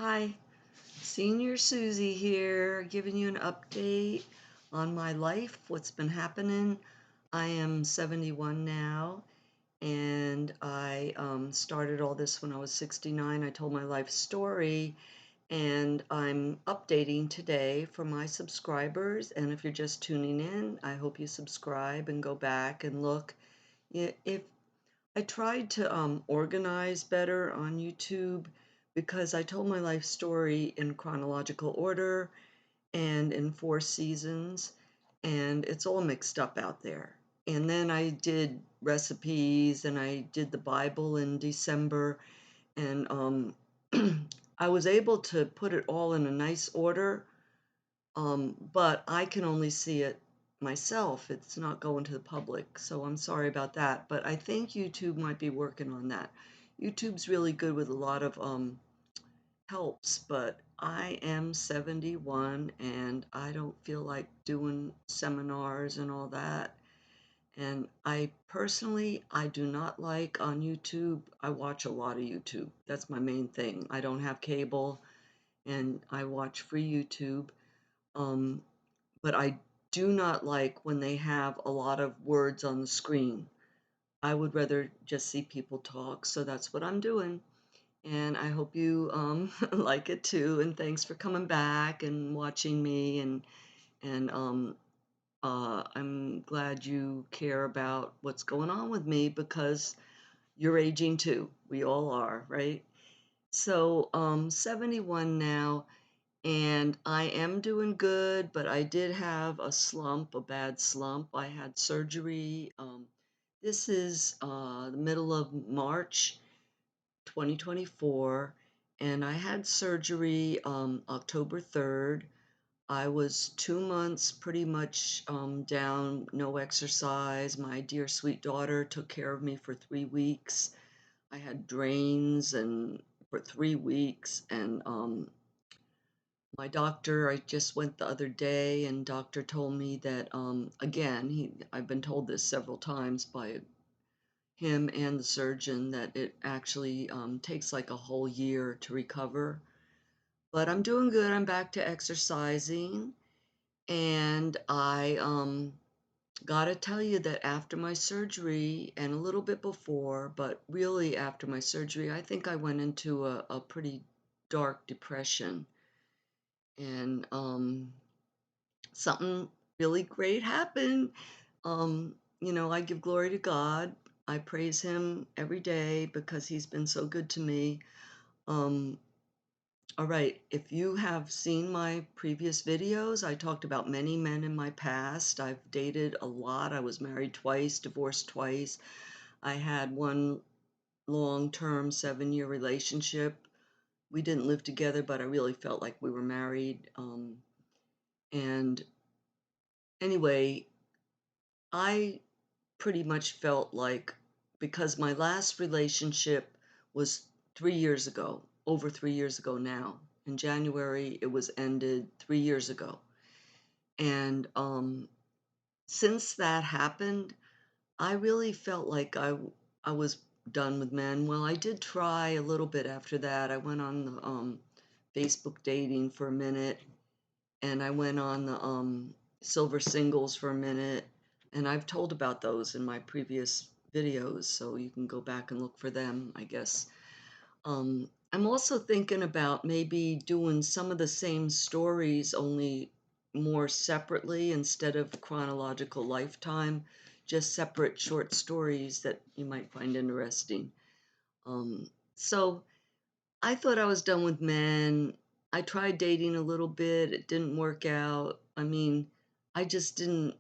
Hi, Senior Susie here, giving you an update on my life, what's been happening. I am 71 now, and I started all this when I was 69. I told my life story, and I'm updating today for my subscribers. And if you're just tuning in, I hope you subscribe and go back and look. If I tried to organize better on YouTube because I told my life story in chronological order and in 4 seasons, and it's all mixed up out there. And then I did recipes and I did the Bible in December, and I was able to put it all in a nice order, but I can only see it myself. It's not going to the public, so I'm sorry about that. But I think YouTube might be working on that. YouTube's really good with a lot of helps, but I am 71 and I don't feel like doing seminars and all that. And I personally, I do not like on YouTube. I watch a lot of YouTube. That's my main thing. I don't have cable and I watch free YouTube. Um, but I do not like when they have a lot of words on the screen. I would rather just see people talk, so that's what I'm doing. And I hope you like it too. And thanks for coming back and watching me. And I'm glad you care about what's going on with me because you're aging too. We all are, right? So 71 now. And I am doing good, but I did have a slump, a bad slump. I had surgery. This is the middle of March 2024, and I had surgery October 3rd. I was 2 months pretty much down, no exercise. My dear sweet daughter took care of me for 3 weeks. I had drains and for 3 weeks, and my doctor, I just went the other day, and doctor told me that again, I've been told this several times by him and the surgeon that it actually takes like a whole year to recover. But I'm doing good. I'm back to exercising, and I gotta tell you that after my surgery and a little bit before, but really after my surgery, I think I went into a pretty dark depression, and something really great happened. I give glory to God. I praise Him every day because He's been so good to me. Um, all right, if you have seen my previous videos, I talked about many men in my past. I've dated a lot. I was married twice, divorced twice. I had one long-term 7-year relationship. We didn't live together, but I really felt like we were married. And anyway, I pretty much felt like because my last relationship was 3 years ago, over 3 years ago now. In January, it was ended 3 years ago. And since that happened, I really felt like I was done with men. Well, I did try a little bit after that. I went on the Facebook dating for a minute, and I went on the silver singles for a minute, and I've told about those in my previous videos, so you can go back and look for them, I guess. I'm also thinking about maybe doing some of the same stories, only more separately instead of chronological lifetime, just separate short stories that you might find interesting. So I thought I was done with men. I tried dating a little bit. It didn't work out. I mean, I just didn't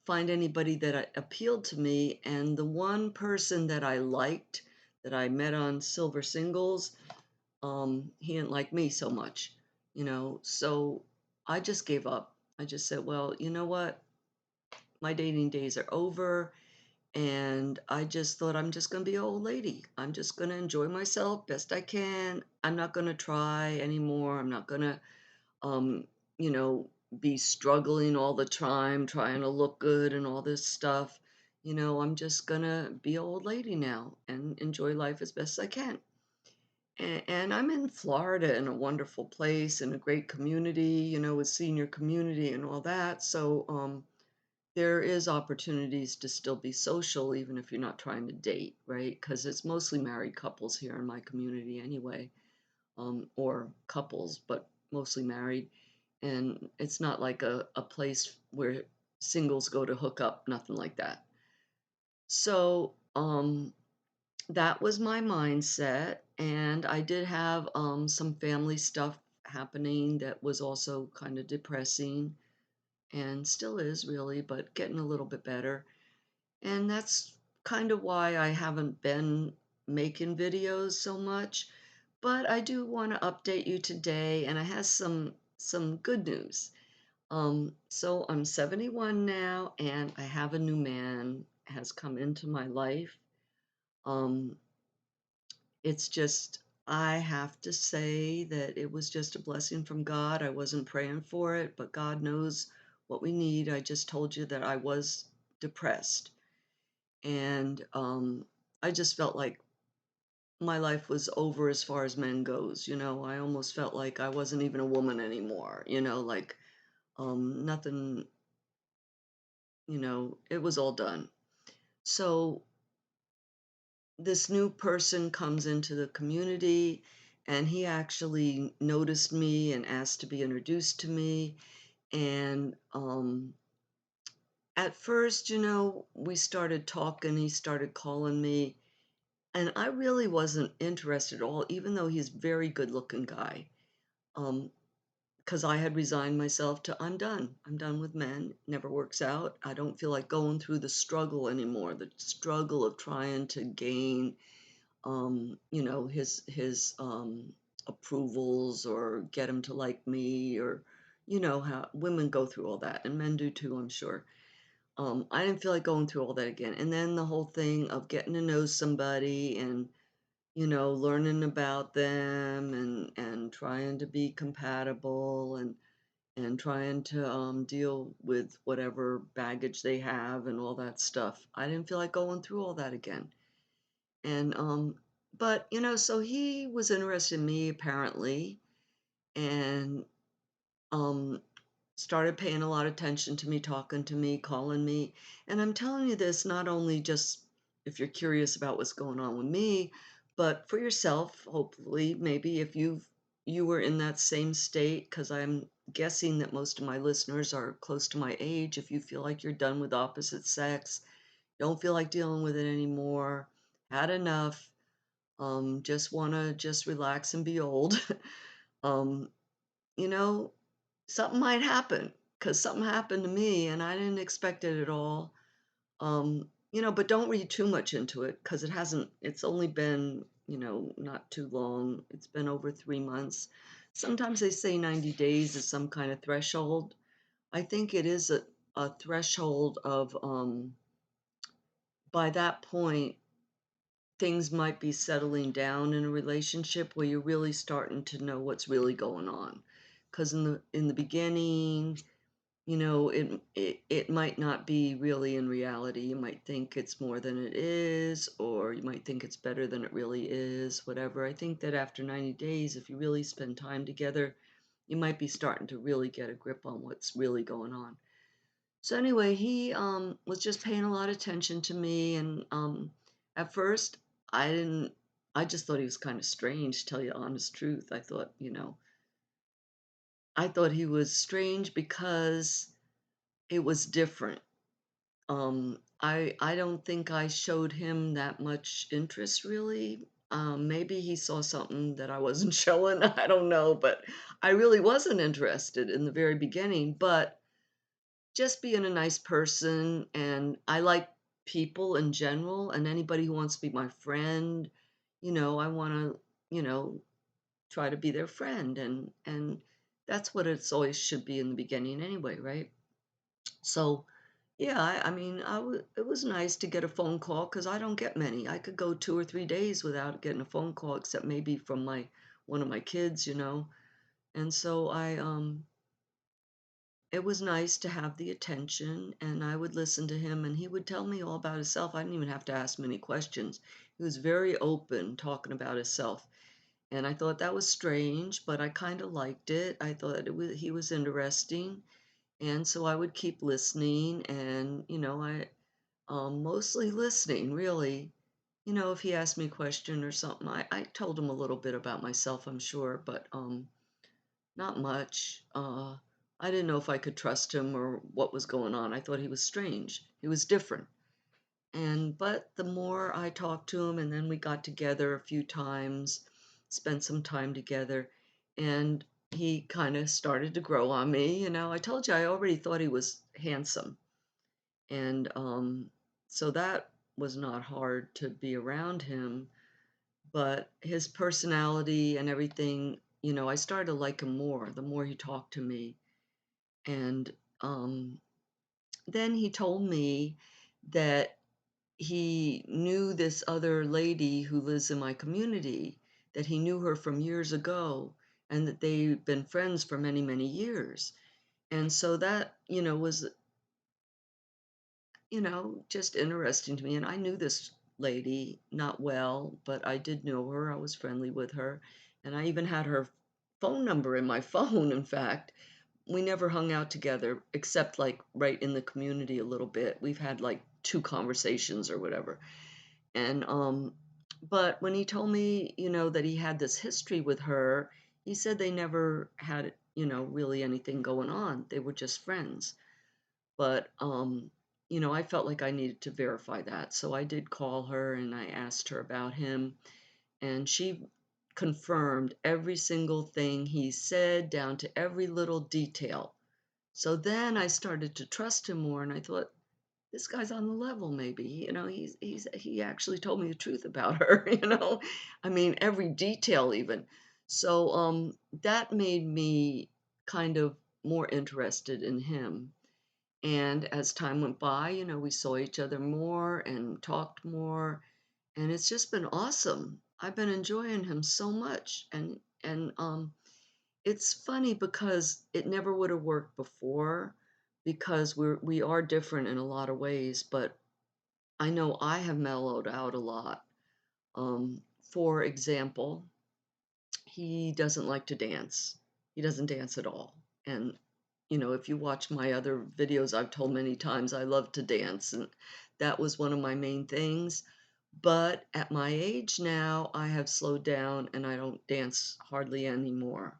find anybody that appealed to me. And the one person that I liked that I met on Silver Singles, he didn't like me so much, So I just gave up. I just said, well, you know what? My dating days are over. And I just thought I'm just going to be an old lady. I'm just going to enjoy myself best I can. I'm not going to try anymore. I'm not going to, um, you know, be struggling all the time, trying to look good and all this stuff. I'm just going to be an old lady now and enjoy life as best I can. and I'm in Florida in a wonderful place in a great community, with senior community and all that. So there is opportunities to still be social, even if you're not trying to date, right? Because it's mostly married couples here in my community anyway, or couples, but mostly married. And it's not like a place where singles go to hook up, nothing like that. So, that was my mindset, and I did have, some family stuff happening that was also kinda depressing, and still is really, but getting a little bit better, and that's kind of why I haven't been making videos so much, but I do wanna update you today, and I have some good news. So I'm 71 now, and I have a new man has come into my life. Um, it's just I have to say that it was just a blessing from God. I wasn't praying for it, but God knows what we need. I just told you that I was depressed, and I just felt like my life was over as far as men goes. I almost felt like I wasn't even a woman anymore. Like nothing. It was all done. So this new person comes into the community, and he actually noticed me and asked to be introduced to me. And at first, we started talking, he started calling me, and I really wasn't interested at all, even though he's a very good looking guy. Because I had resigned myself to I'm done with men. Never works out. I don't feel like going through the struggle anymore, the struggle of trying to gain his approvals or get him to like me, or how women go through all that, and men do too, I'm sure. I didn't feel like going through all that again. And then the whole thing of getting to know somebody and learning about them and trying to be compatible and trying to deal with whatever baggage they have and all that stuff. I didn't feel like going through all that again. And but so he was interested in me apparently, and um started paying a lot of attention to me, talking to me, calling me. And I'm telling you this not only just if you're curious about what's going on with me, but for yourself, hopefully, maybe if you were in that same state, because I'm guessing that most of my listeners are close to my age. If you feel like you're done with opposite sex, don't feel like dealing with it anymore, had enough, just want to just relax and be old, um, you know, something might happen because something happened to me and I didn't expect it at all. But don't read too much into it because it's only been, not too long. It's been over 3 months. Sometimes they say 90 days is some kind of threshold. I think it is a threshold of, by that point, things might be settling down in a relationship where you're really starting to know what's really going on. Because in the beginning, it might not be really in reality. You might think it's more than it is, or you might think it's better than it really is, whatever. I think that after 90 days, if you really spend time together, you might be starting to really get a grip on what's really going on. So anyway, he was just paying a lot of attention to me, and at first I didn't. I just thought he was kind of strange, to tell you the honest truth. I thought he was strange because it was different. I don't think I showed him that much interest really. Maybe he saw something that I wasn't showing. I don't know, but I really wasn't interested in the very beginning. But just being a nice person, and I like people in general, and anybody who wants to be my friend, I want to, try to be their friend, and that's what it's always should be in the beginning anyway, right? So, yeah, I mean, it was nice to get a phone call because I don't get many. I could go 2 or 3 days without getting a phone call, except maybe from my one of my kids. And so it was nice to have the attention, and I would listen to him, and he would tell me all about himself. I didn't even have to ask many questions. He was very open talking about himself. And I thought that was strange, but I kind of liked it. I thought he was interesting. And so I would keep listening and, mostly listening, really. If he asked me a question or something, I told him a little bit about myself, I'm sure, but not much. I didn't know if I could trust him or what was going on. I thought he was strange. He was different. But the more I talked to him, and then we got together a few times, spent some time together, and he kind of started to grow on me. I told you I already thought he was handsome. And so that was not hard to be around him. But his personality and everything, I started to like him more the more he talked to me. And then he told me that he knew this other lady who lives in my community, that he knew her from years ago, and that they've been friends for many, many years. And so that, was, just interesting to me. And I knew this lady not well, but I did know her. I was friendly with her. And I even had her phone number in my phone, in fact. We never hung out together except like right in the community a little bit. We've had like two conversations or whatever. And but when he told me, that he had this history with her, he said they never had, really anything going on. They were just friends. But I felt like I needed to verify that. So I did call her and I asked her about him, and she confirmed every single thing he said down to every little detail. So then I started to trust him more, and I thought, this guy's on the level, maybe. He actually told me the truth about her, I mean, every detail even. So that made me kind of more interested in him. And as time went by, we saw each other more and talked more, and it's just been awesome. I've been enjoying him so much, and it's funny because it never would have worked before, because we are different in a lot of ways, but I know I have mellowed out a lot. For example, he doesn't like to dance. He doesn't dance at all. And if you watch my other videos, I've told many times I love to dance, and that was one of my main things. But at my age now, I have slowed down and I don't dance hardly anymore.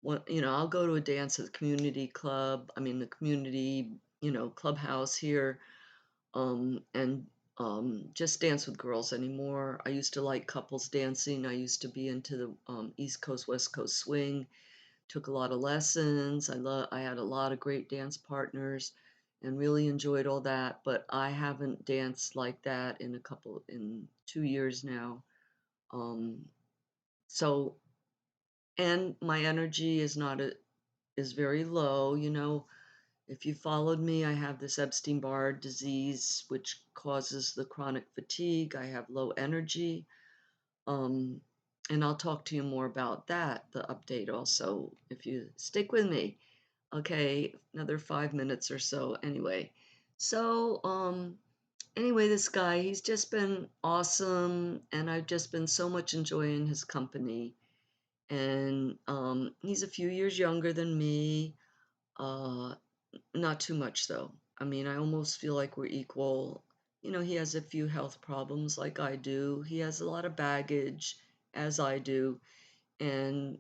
I'll go to a dance at the community club, I mean, the community, clubhouse here, and just dance with girls anymore. I used to like couples dancing. I used to be into the East Coast, West Coast swing. Took a lot of lessons. I had a lot of great dance partners, and really enjoyed all that. But I haven't danced like that in 2 years now. Um, so and my energy is not a, is very low. If you followed me, I have this Epstein-Barr disease, which causes the chronic fatigue. I have low energy. Um, and I'll talk to you more about that, the update also, if you stick with me. Okay, another 5 minutes or so. Anyway, this guy, he's just been awesome, and I've just been so much enjoying his company. And he's a few years younger than me. Uh, Not too much though. I mean, I almost feel like we're equal. He has a few health problems like I do. He has a lot of baggage, as I do. And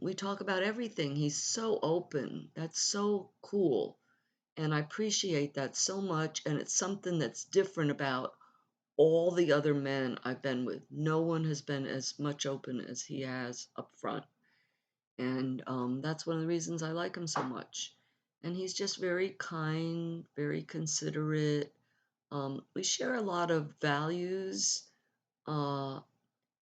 we talk about everything. He's so open. That's so cool. And I appreciate that so much. And it's something that's different about all the other men I've been with. No one has been as much open as he has up front. And that's one of the reasons I like him so much. And he's just very kind, very considerate. We share a lot of values, uh,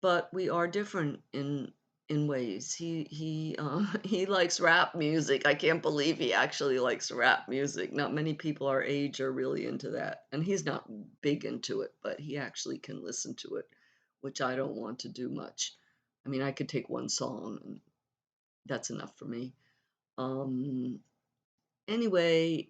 but we are different in ways. He he likes rap music. I can't believe he actually likes rap music. Not many people our age are really into that, and he's not big into it, but he actually can listen to it, which I don't want to do much. I mean, I could take one song and that's enough for me. Um, anyway,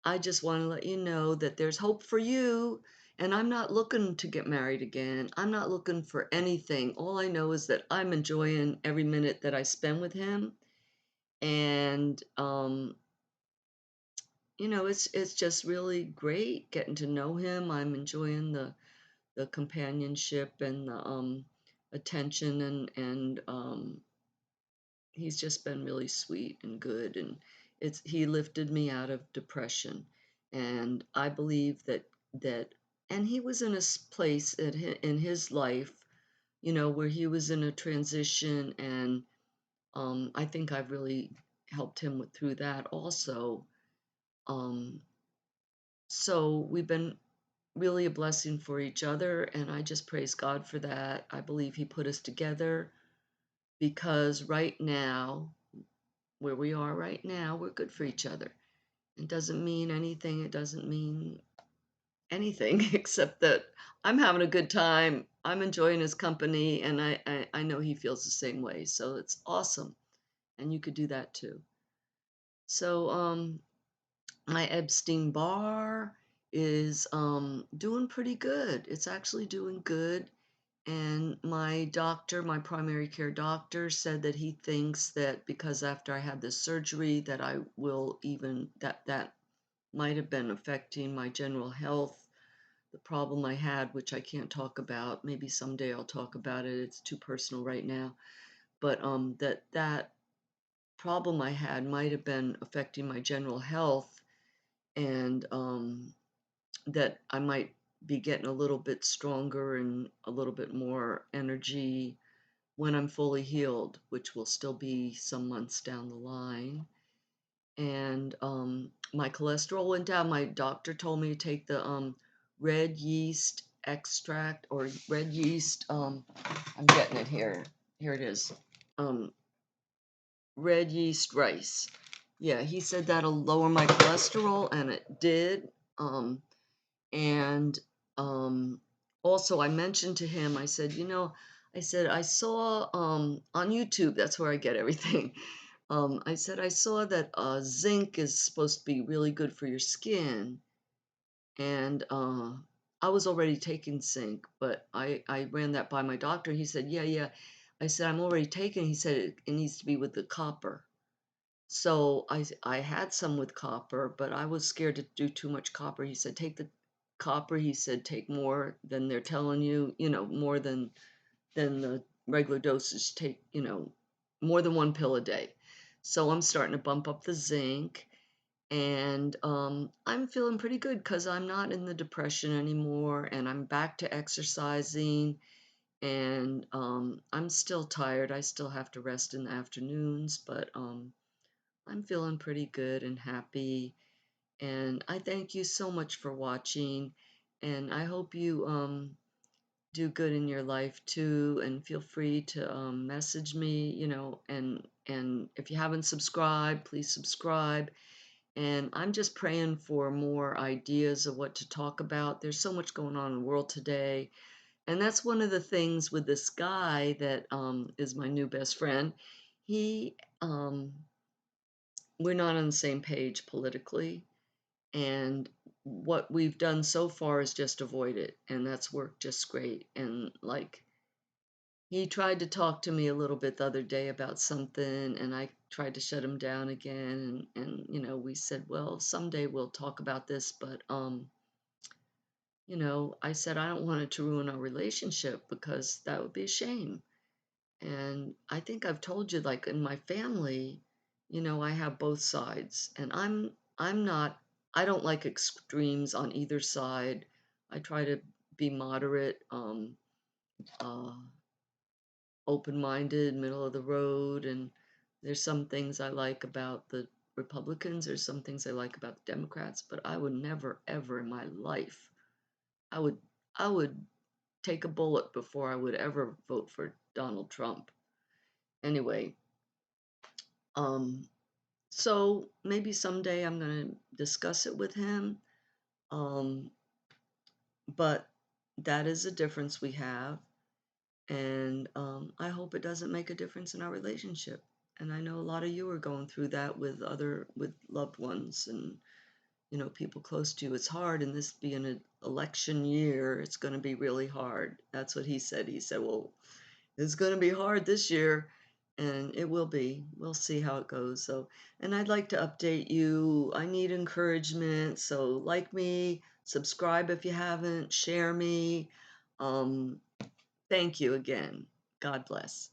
I just want to let you know that there's hope for you. And I'm not looking to get married again. I'm not looking for anything. All I know is that I'm enjoying every minute that I spend with him. And it's just really great getting to know him. I'm enjoying the companionship and the attention, and he's just been really sweet and good, and he lifted me out of depression. And I believe that and he was in a place in his life, where he was in a transition, and I think I've really helped him through that also. um, so we've been really a blessing for each other, and I just praise God for that. I believe he put us together because right now, where we are right now, we're good for each other. It doesn't mean anything. It doesn't mean anything except that I'm having a good time. I'm enjoying his company, and I know he feels the same way. So it's awesome. And you could do that too. So my Epstein Barr is doing pretty good. It's actually doing good. And my doctor, my primary care doctor, said that he thinks that because after I had this surgery that I will even that might have been affecting my general health. The problem I had, which I can't talk about, maybe someday I'll talk about it. It's too personal right now. But that problem I had might have been affecting my general health, and that I might be getting a little bit stronger and a little bit more energy when I'm fully healed, which will still be some months down the line. And my cholesterol went down. My doctor told me to take the red yeast extract, or red yeast. I'm getting it here. Here it is. Um, red yeast rice. Yeah, he said that'll lower my cholesterol, and it did. And also, I mentioned to him, I said, I saw on YouTube, that's where I get everything. I said, I saw that zinc is supposed to be really good for your skin. And I was already taking zinc, but I ran that by my doctor. He said, yeah, yeah. I said, I'm already taking. He said, it needs to be with the copper. So I had some with copper, but I was scared to do too much copper. He said, take the copper. He said, take more than they're telling you, more than the regular dosage. Take, more than one pill a day. So I'm starting to bump up the zinc, and I'm feeling pretty good because I'm not in the depression anymore, and I'm back to exercising. And I'm still tired. I still have to rest in the afternoons, but I'm feeling pretty good and happy. And I thank you so much for watching. And I hope you do good in your life too. And feel free to message me, and if you haven't subscribed, please subscribe. And I'm just praying for more ideas of what to talk about. There's so much going on in the world today. And that's one of the things with this guy that is my new best friend. He We're not on the same page politically, and what we've done so far is just avoid it, and that's worked just great. And like, he tried to talk to me a little bit the other day about something, and I tried to shut him down again, and we said, well, someday we'll talk about this, but I said I don't want it to ruin our relationship because that would be a shame. And I think I've told you, like in my family, I have both sides, and I'm not I don't like extremes on either side. I try to be moderate, uh, open-minded, middle of the road, and there's some things I like about the Republicans, there's some things I like about the Democrats, but I would never ever in my life, I would I would take a bullet before I would ever vote for Donald Trump. Anyway, um, so maybe someday I'm going to discuss it with him. Um, but that is a difference we have. And I hope it doesn't make a difference in our relationship. And I know a lot of you are going through that with loved ones and, people close to you. It's hard in this being election year, it's going to be really hard. That's what he said. He said, well, it's going to be hard this year, and it will be. We'll see how it goes. So, and I'd like to update you. I need encouragement. So, like me, subscribe if you haven't, share me. Um, Thank you again. God bless.